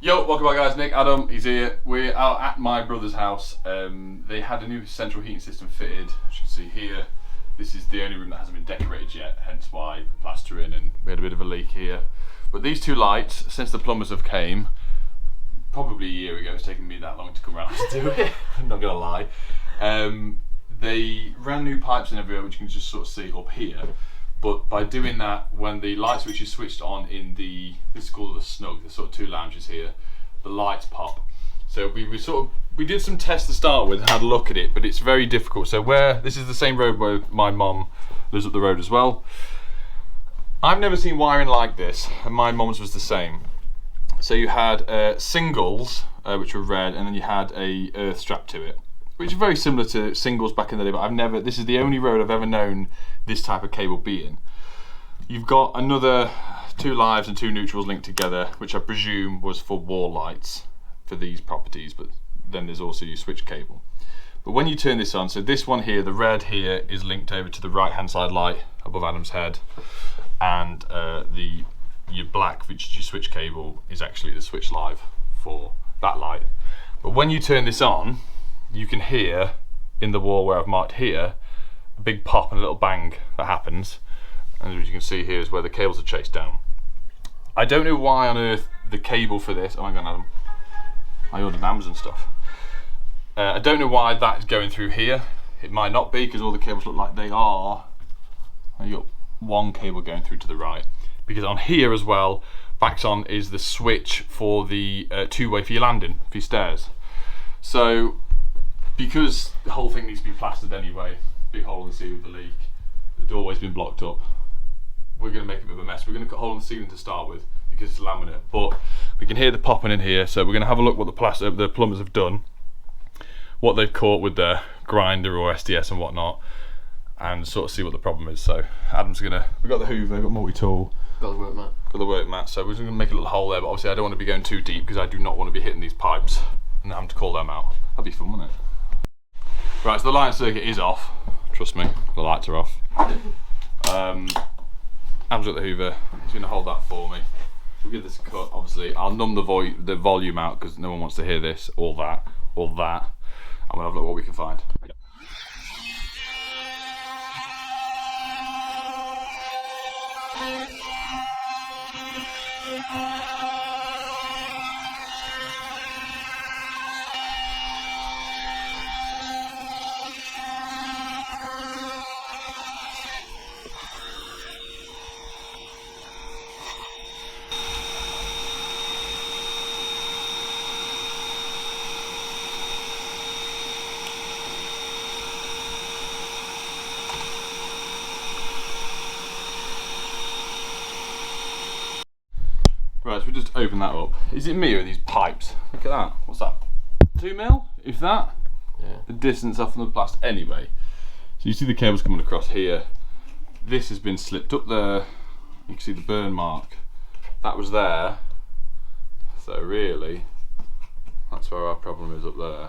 Yo, welcome back guys, Nick, Adam, he's here. We're out at my brother's house. They had a new central heating system fitted, as you can see here. This is the only room that hasn't been decorated yet, hence why plastering, and we had a bit of a leak here. But these two lights, since the plumbers have came, probably a year ago, it's taken me that long to come around to do it, I'm not gonna lie. They ran new pipes in everywhere, which you can just sort of see up here. But by doing that, when the light switch is switched on in the, this is called the snug, there's sort of two lounges here, the lights pop. So we did some tests to start with and had a look at it, but it's very difficult. So this is the same road where my mum lives up the road as well. I've never seen wiring like this, and my mum's was the same. So you had singles, which were red, and then you had a earth strap to it, which is very similar to singles back in the day, but this is the only road I've ever known this type of cable being. You've got another two lives and two neutrals linked together, which I presume was for wall lights for these properties, but then there's also your switch cable. But when you turn this on, so this one here, the red here, is linked over to the right hand side light above Adam's head, and your black, which is your switch cable, is actually the switch live for that light. But when you turn this on, you can hear in the wall where I've marked here a big pop and a little bang that happens, and as you can see here is where the cables are chased down. I don't know why on earth the cable for this, oh my god Adam, I ordered Amazon stuff. I don't know why that is going through here. It might not be because all the cables look like they are. You got one cable going through to the right, because on here as well, backed on is the switch for the two-way for your landing, for your stairs. So because the whole thing needs to be plastered anyway, big hole in the ceiling with the leak, the doorway's been blocked up, we're going to make a bit of a mess. We're going to cut a hole in the ceiling to start with because it's laminate, but we can hear the popping in here, so we're going to have a look what the plumbers have done, what they've caught with their grinder or SDS and whatnot, and sort of see what the problem is. So Adam's going to, we've got the Hoover, we've got multi-tool, got the work mat. Got the work mat, so we're just going to make a little hole there, but obviously I don't want to be going too deep because I do not want to be hitting these pipes and having to call them out. That'd be fun, wouldn't it? Right, so the light circuit is off. Trust me, the lights are off. Adam's got the Hoover. He's going to hold that for me. We'll give this a cut, obviously. I'll numb the volume out because no one wants to hear this, or that, or that. I'm going to have a look what we can find. Right, so we just open that up. Is it me or these pipes? Look at that. What's that? 2 mil? If that? Yeah. The distance off from the blast. Anyway, so you see the cables coming across here. This has been slipped up there. You can see the burn mark. That was there. So really, that's where our problem is, up there.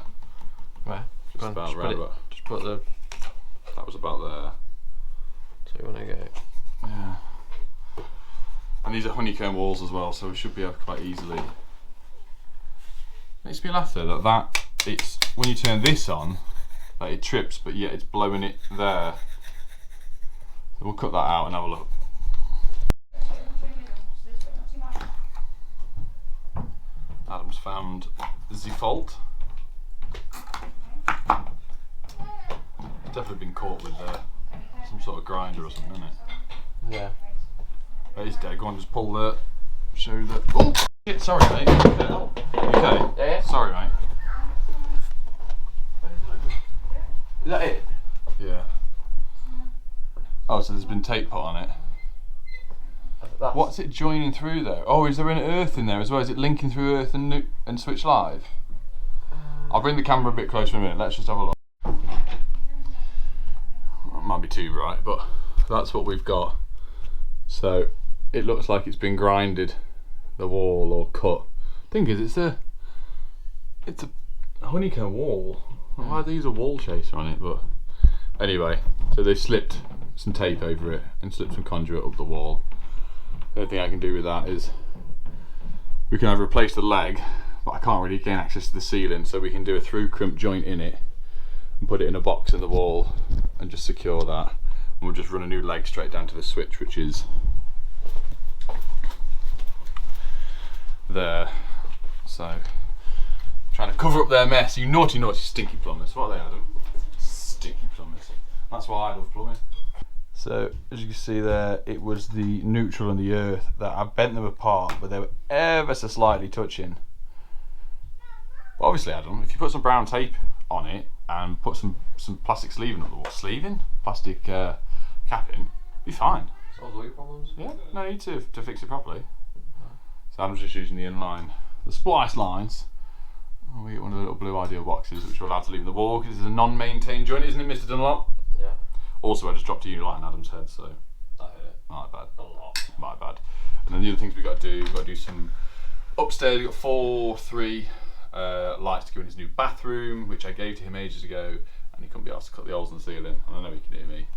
Where? Just about round about. Just put the. That was about there. So you want to go. Yeah. And these are honeycomb walls as well, so we should be able to quite easily. Makes me laugh though that it's when you turn this on, that it trips, but yet it's blowing it there. So we'll cut that out and have a look. Adam's found the fault. Definitely been caught with some sort of grinder or something, isn't it? Yeah. It's dead. Go on, just pull the. Show the. Oh! Shit, sorry, mate. Oh. Okay. Yeah. Sorry, mate. Is that it? Yeah. Oh, so there's been tape put on it. What's it joining through though? Oh, is there an earth in there as well? Is it linking through earth and switch live? I'll bring the camera a bit closer in a minute. Let's just have a look. It might be too bright, but that's what we've got. So it looks like it's been grinded, the wall, or cut. Thing is, it's a honeycomb wall. Why they use a wall chaser on it? But anyway, so they slipped some tape over it and slipped some conduit up the wall. The only thing I can do with that is we can either replace the leg, but I can't really gain access to the ceiling, so we can do a through crimp joint in it and put it in a box in the wall and just secure that. And we'll just run a new leg straight down to the switch, which is there. So, trying to cover up their mess. You naughty, naughty, stinky plumbers. What are they, Adam? Stinky plumbers. That's why I love plumbing. So, as you can see there, it was the neutral and the earth that I bent them apart, but they were ever so slightly touching. But obviously, Adam, if you put some brown tape on it and put some plastic sleeving on the wall, plastic capping, be fine. Solve all your problems? Yeah, no need to fix it properly. So Adam's just using the inline, the splice lines. And we get one of the little blue ideal boxes, which we're allowed to leave in the wall because it's a non-maintained joint, isn't it, Mr. Dunlop? Yeah. Also, I just dropped a unit light on Adam's head, so that hurt. my bad. A lot. My bad. And then the other things we've got to do some upstairs. We've got three lights to go in his new bathroom, which I gave to him ages ago, and he couldn't be asked to cut the holes in the ceiling. And I know he can hear me.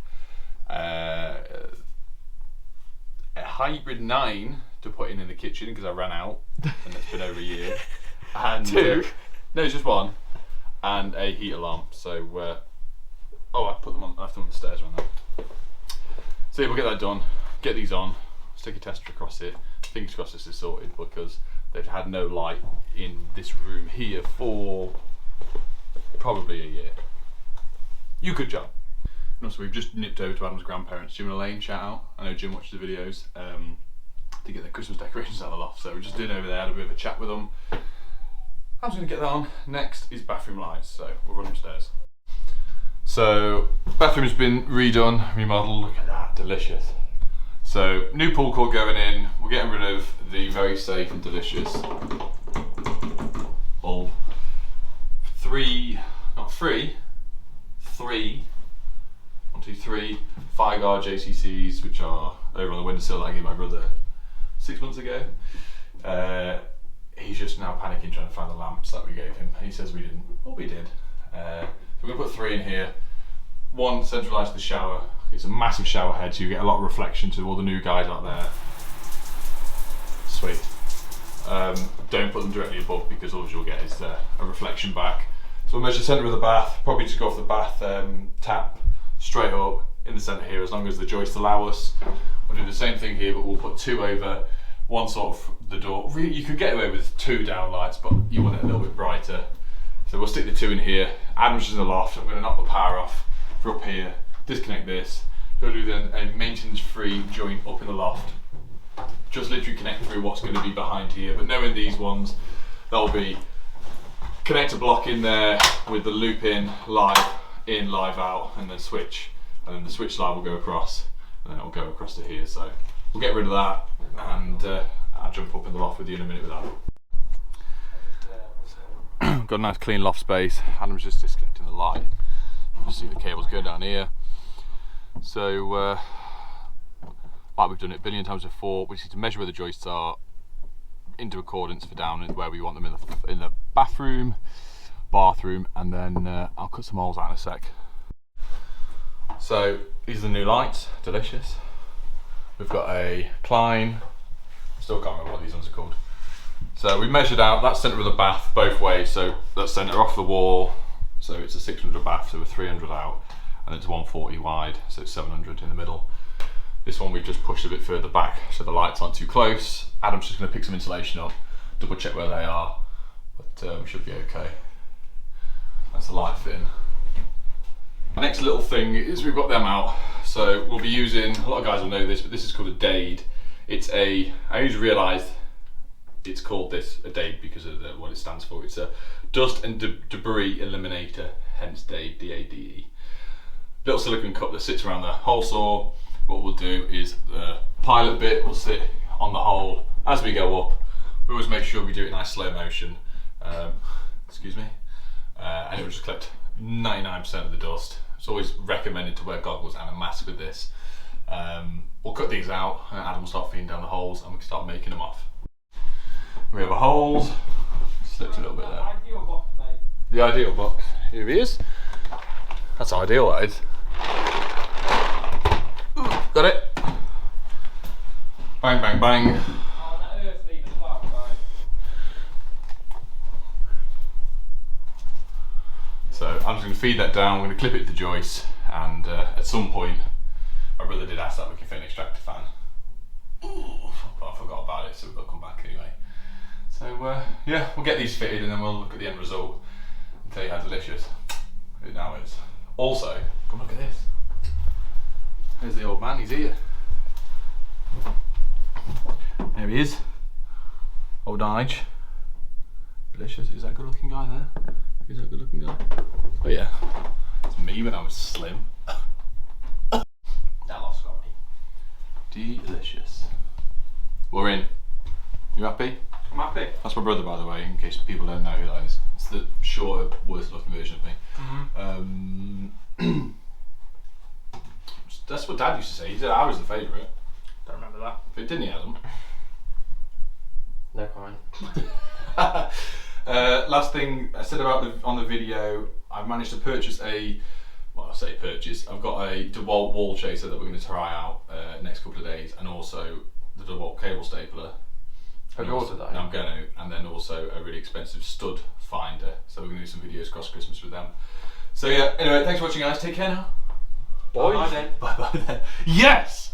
A hybrid 9 to put in the kitchen because I ran out, and it's been over a year. And two? No, it's just one. And a heat alarm. So, oh, I left them on the stairs right now. So yeah, we'll get that done. Get these on. Stick a tester across it. Fingers crossed this is sorted because they've had no light in this room here for probably a year. You good job. And also, we've just nipped over to Adam's grandparents, Jim and Elaine, shout out. I know Jim watches the videos to get their Christmas decorations out of the loft. So we're just doing over there, had a bit of a chat with them. I'm just going to get that on. Next is bathroom lights, so we'll run upstairs. So, bathroom's been redone, remodeled. Look at that, delicious. So, new pool cord going in. We're getting rid of the very safe and delicious bulb. Three 5-guard JCCs, which are over on the windowsill that I gave my brother 6 months ago. He's just now panicking trying to find the lamps that we gave him. He says we didn't, but we did. So we're going to put 3 in here. One centralised to the shower. It's a massive shower head, so you get a lot of reflection to all the new guys out there. Sweet. Don't put them directly above because all you'll get is a reflection back. So we'll measure the centre of the bath, probably just go off the bath tap straight up in the centre here, as long as the joists allow us. We'll do the same thing here, but we'll put 2 over one sort of the door. Really, you could get away with 2 down lights, but you want it a little bit brighter. So we'll stick the 2 in here. Adam's in the loft. I'm going to knock the power off for up here, disconnect this. He'll do then a maintenance-free joint up in the loft. Just literally connect through what's going to be behind here, but knowing these ones, there'll be connector block in there with the loop in, live out, and then switch. And then the switch line will go across, and then it'll go across to here. So we'll get rid of that, and I'll jump up in the loft with you in a minute with that. Got a nice clean loft space. Adam's just disconnecting the light. You can see the cables go down here. So, like we've done it a billion times before, we just need to measure where the joists are into accordance for down where we want them in the bathroom, and then I'll cut some holes out in a sec. So these are the new lights, delicious. We've got a Klein, still can't remember what these ones are called. So we measured out that centre of the bath both ways, so that's centre off the wall, so it's a 600 bath, so we're 300 out, and it's 140 wide, so it's 700 in the middle. This one we've just pushed a bit further back so the lights aren't too close. Adam's just going to pick some insulation up, double check where they are, but we should be okay. That's the light fitting. Next little thing is we've got them out, so we'll be using, a lot of guys will know this, but this is called a DADE. It's I just realised it's called this a DADE because of what it stands for. It's a dust and debris eliminator, hence DADE, D-A-D-E. Little silicone cup that sits around the hole saw. What we'll do is the pilot bit will sit on the hole as we go up. We always make sure we do it in nice slow motion, excuse me, and it will just collect 99% of the dust. It's always recommended to wear goggles and a mask with this. We'll cut these out and Adam will start feeding down the holes and we can start making them off. We have a holes, slipped a little bit there. Ideal box, mate. The ideal box, here he is. That's ideal, that is. Got it. Bang, bang, bang. Oh, that earth lead as well, guys. I'm just going to feed that down, we're going to clip it to joist, and at some point, my brother did ask that we can fit an extractor fan. Ooh, but I forgot about it, so we've got to come back anyway. So yeah, we'll get these fitted and then we'll look at the end result and tell you how delicious it now is. Also, come look at this. There's the old man, he's here. There he is. Old Nige. Delicious. Is that a good looking guy there? Is that a good looking guy? Oh yeah. It's me when I was slim. That lost got me. Delicious. We're in. You happy? I'm happy. That's my brother, by the way, in case people don't know who that is. It's the shorter, worse looking version of me. That's what Dad used to say. He said I was the favourite. Don't remember that. But didn't he, Adam? No comment. Last thing I said about on the video, I've managed to purchase I say purchase. I've got a DeWalt wall chaser that we're going to try out next couple of days, and also the DeWalt cable stapler. Have you ordered that? I'm going to, and then also a really expensive stud finder. So we're going to do some videos across Christmas with them. So yeah, anyway, thanks for watching, guys. Take care now. Bye then. Bye bye then. Yes!